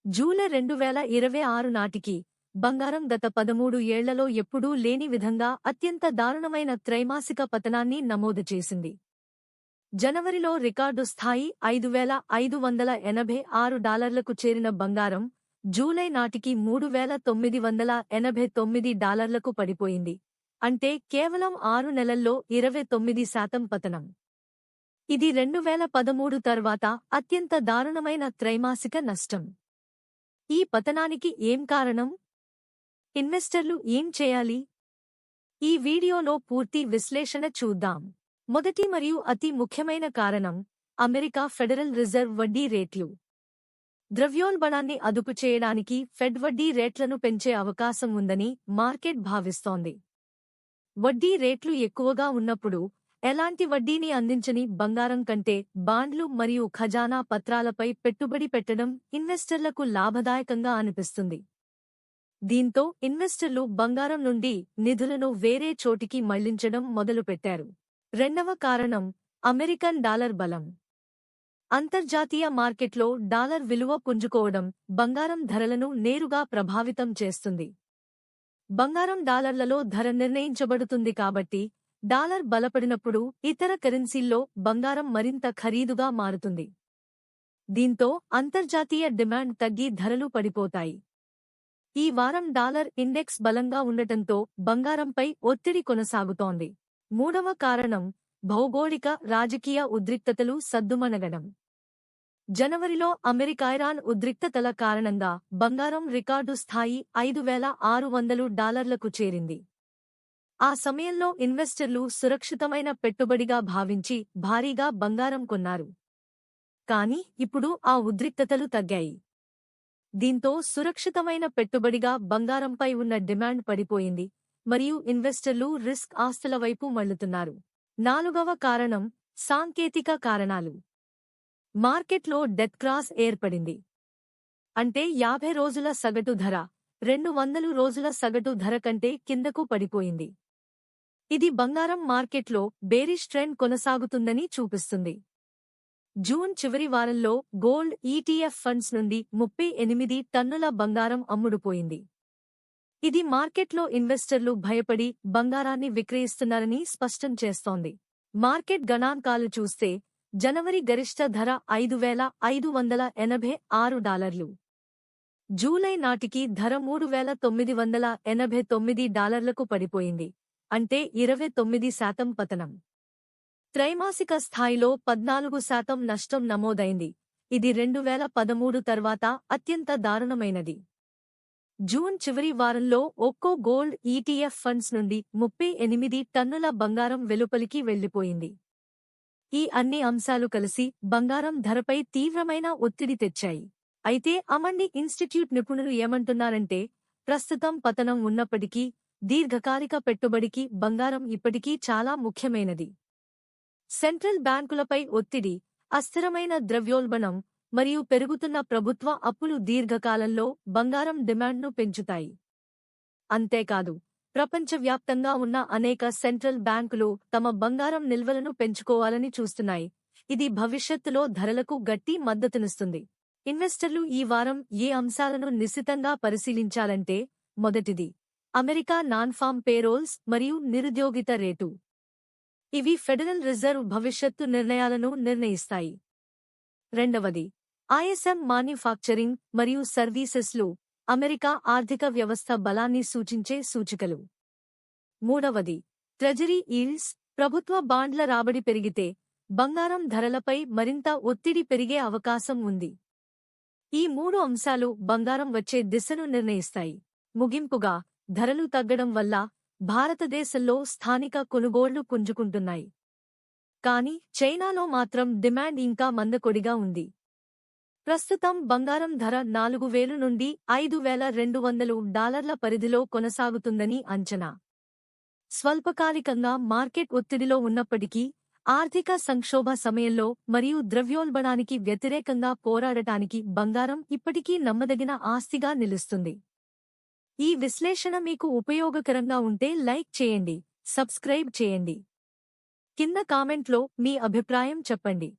July 2026 నాటికి బంగారం గత 13 ఏళ్లలో ఎప్పుడూ లేని విధంగా అత్యంత దారుణమైన త్రైమాసిక పతనాన్ని నమోదు చేసింది. జనవరిలో రికార్డు స్థాయి $5,586 చేరిన బంగారం జూలై నాటికి $3,989 పడిపోయింది. అంటే కేవలం 6 నెలల్లో 29% పతనం. ఇది 2013 తర్వాత అత్యంత దారుణమైన త్రైమాసిక నష్టం. ఈ పతనానికి ఏం కారణం? ఇన్వెస్టర్లు ఏం చేయాలి? ఈ వీడియోలో పూర్తి విశ్లేషణ చూద్దాం. మొదటి మరియు అతి ముఖ్యమైన కారణం అమెరికా ఫెడరల్ రిజర్వ్ వడ్డీ రేట్లు. ద్రవ్యోల్బణాన్ని అదుపు చేయడానికి ఫెడ్ వడ్డీ రేట్లను పెంచే అవకాశం ఉందని మార్కెట్ భావిస్తోంది. వడ్డీ రేట్లు ఎక్కువగా ఉన్నప్పుడు ఎలాంటి వడ్డీని అందించని బంగారం కంటే బాండ్లు మరియు ఖజానా పత్రాలపై పెట్టుబడి పెట్టడం ఇన్వెస్టర్లకు లాభదాయకంగా అనిపిస్తుంది. దీంతో ఇన్వెస్టర్లు బంగారం నుండి నిధులను వేరే చోటికి మళ్లించడం మొదలుపెట్టారు. రెండవ కారణం అమెరికన్ డాలర్ బలం. అంతర్జాతీయ మార్కెట్లో డాలర్ విలువ పుంజుకోవడం బంగారం ధరలను నేరుగా ప్రభావితం చేస్తుంది. బంగారం డాలర్లలో ధర నిర్ణయించబడుతుంది కాబట్టి డాలర్ బలపడినప్పుడు ఇతర కరెన్సీల్లో బంగారం మరింత ఖరీదుగా మారుతుంది. దీంతో అంతర్జాతీయ డిమాండ్ తగ్గి ధరలు పడిపోతాయి. ఈ వారం డాలర్ ఇండెక్స్ బలంగా ఉండటంతో బంగారంపై ఒత్తిడి కొనసాగుతోంది. మూడవ కారణం భౌగోళిక రాజకీయ ఉద్రిక్తతలు సద్దుమణగడం. జనవరిలో అమెరికా-ఇరాన్ ఉద్రిక్తతల కారణంగా బంగారం రికార్డు స్థాయి $5,600 చేరింది. ఆ సమయంలో ఇన్వెస్టర్లు సురక్షితమైన పెట్టుబడిగా భావించి భారీగా బంగారం కొన్నారు. కానీ ఇప్పుడు ఆ ఉద్రిక్తతలు తగ్గాయి. దీంతో సురక్షితమైన పెట్టుబడిగా బంగారంపై ఉన్న డిమాండ్ పడిపోయింది మరియు ఇన్వెస్టర్లు రిస్క్ ఆస్తుల వైపు మళ్లుతున్నారు. నాలుగవ కారణం సాంకేతిక కారణాలు. మార్కెట్లో డెత్ క్రాస్ ఏర్పడింది. అంటే 50 రోజుల సగటు ధర 200 రోజుల సగటు ధర కంటే కిందకు పడిపోయింది. ఇది బంగారం మార్కెట్లో బేరిష్ ట్రెండ్ కొనసాగుతుందని చూపిస్తుంది. జూన్ చివరి వారంలో గోల్డ్ ఈటీఎఫ్ ఫండ్స్ నుండి 38 టన్నుల బంగారం అమ్ముడుపోయింది. ఇది మార్కెట్లో ఇన్వెస్టర్లు భయపడి బంగారాన్ని విక్రయిస్తున్నారని స్పష్టం చేస్తోంది. మార్కెట్ గణాంకాలు చూస్తే జనవరి గరిష్ట ధర $5,586. జూలై నాటికి ధర $3,989 పడిపోయింది. అంటే 29% పతనం. త్రైమాసిక స్థాయిలో 14% నష్టం నమోదైంది. ఇది 2013 తర్వాత అత్యంత దారుణమైనది. జూన్ చివరి వారంలో ఒక్కో గోల్డ్ ఈటీఎఫ్ ఫండ్స్ నుండి 38 టన్నుల బంగారం వెలుపలికి వెళ్లిపోయింది. ఈ అన్ని అంశాలు కలిసి బంగారం ధరపై తీవ్రమైన ఒత్తిడి తెచ్చాయి. అయితే అమండి ఇన్స్టిట్యూట్ నిపుణులు ఏమంటున్నారంటే ప్రస్తుతం పతనం ఉన్నప్పటికీ దీర్ఘకాలిక పెట్టుబడికి బంగారం ఇప్పటికీ చాలా ముఖ్యమైనది. సెంట్రల్ బ్యాంకులపై ఒత్తిడి, అస్థిరమైన ద్రవ్యోల్బణం మరియు పెరుగుతున్న ప్రభుత్వ అప్పులు దీర్ఘకాలంలో బంగారం డిమాండ్ను పెంచుతాయి. అంతేకాదు, ప్రపంచవ్యాప్తంగా ఉన్న అనేక సెంట్రల్ బ్యాంకులు తమ బంగారం నిల్వలను పెంచుకోవాలని చూస్తున్నాయి. ఇది భవిష్యత్తులో ధరలకు గట్టి మద్దతునిస్తుంది. ఇన్వెస్టర్లు ఈ వారం ఏ అంశాలను నిశితంగా పరిశీలించాలంటే మొదటిది అమెరికా నాన్-ఫార్మ్ పేరోల్స్ మరియు నిరుద్యోగిత రేటు. ఇవి ఫెడరల్ రిజర్వ్ భవిష్యత్తు నిర్ణయాలను నిర్ణయిస్తాయి. రెండవది ఐఎస్ఎం మాన్యుఫాక్చరింగ్ మరియు సర్వీసెస్లు, అమెరికా ఆర్థిక వ్యవస్థ బలాన్ని సూచించే సూచికలు. మూడవది ట్రెజరీ ఈల్డ్స్, ప్రభుత్వ బాండ్ల రాబడి పెరిగితే బంగారం ధరలపై మరింత ఒత్తిడి పెరిగే అవకాశం ఉంది. ఈ మూడు అంశాలు బంగారం వచ్చే దిశను నిర్ణయిస్తాయి. ముగింపుగా ధరలు తగ్గడం వల్ల భారతదేశంలో స్థానిక కొనుగోళ్లు పుంజుకుంటున్నాయి. కానీ చైనాలో మాత్రం డిమాండ్ ఇంకా మందకొడిగా ఉంది. ప్రస్తుతం బంగారం ధర $4,000 నుండి $5,200 పరిధిలో కొనసాగుతుందని అంచనా. స్వల్పకాలికంగా మార్కెట్ ఒత్తిడిలో ఉన్నప్పటికీ ఆర్థిక సంక్షోభ సమయంలో మరియు ద్రవ్యోల్బణానికి వ్యతిరేకంగా పోరాడటానికి బంగారం ఇప్పటికీ నమ్మదగిన ఆస్తిగా నిలుస్తుంది. ఈ విశ్లేషణ మీకు ఉపయోగకరంగా ఉంటే లైక్ చేయండి, సబ్స్క్రైబ్ చేయండి. కింద కామెంట్లో మీ అభిప్రాయం చెప్పండి.